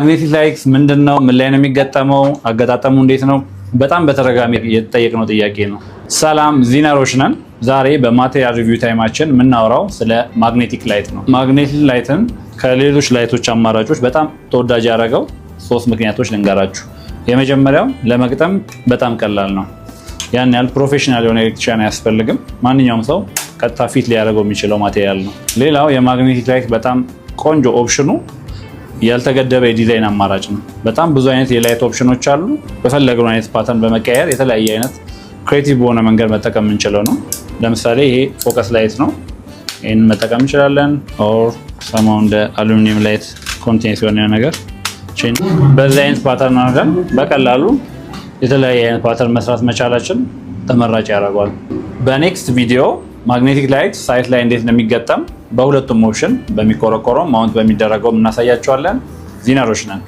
ማግኔቲክ ላይት ምንድነው? ምን ላይ ነው የሚገጠመው? አገጣጠሙ እንዴት ነው? በጣም በተደጋጋሚ የተጠየቅነው ጥያቄ ነው። ሰላም ዚነሮች ነን። ዛሬ በማቴሪያል ሪቪው ታይማችን የምናወራው ስለ ማግኔቲክ ላይት ነው። ማግኔቲክ ላይትን ከሌሎች ላይቶች አማራጮች በጣም ተወዳጅ ያደረገው 3 ምክንያቶች ልንገራችሁ። የመጀመሪያው ለመግጠም በጣም ቀላል ነው። ያን ያህል ፕሮፌሽናል የሆነ ኤሌክትሪሻን አያስፈልግም። ማንኛውም ሰው ቀጥታ ፊት ሊያደርገው የሚችለው ማቴሪያል ነው። ሌላው የማግኔቲክ ላይት በጣም ቆንጆ ኦፕሽኑ ያልተገደበ የዲዛይን አማራጭ ነው። በጣም ብዙ አይነት የላይት ኦፕሽኖች አሉ። በፈለግነው አይነት ፓተርን በመቀየር የተለያየ አይነት ክሬቲቭ በሆነ መንገድ መጠቀም የምንችለው ነው። ለምሳሌ ይሄ ፎከስ ላይት ነው። ይህን መጠቀም እንችላለን። ኦር ሰማው እንደ አሉሚኒየም ላይት ኮንቴንስ የሆነ ነገር በዚህ አይነት ፓተርን አድርገን በቀላሉ የተለያየ አይነት ፓተርን መስራት መቻላችን ተመራጭ ያደርገዋል። በኔክስት ቪዲዮ ማግኔቲክ ላይት ሳይት ላይ እንዴት እንደሚገጠም በሁለቱም ኦፕሽን በሚቆረቆረው ማውንት በሚደረገው እናሳያቸዋለን። ዚነሮች ነን።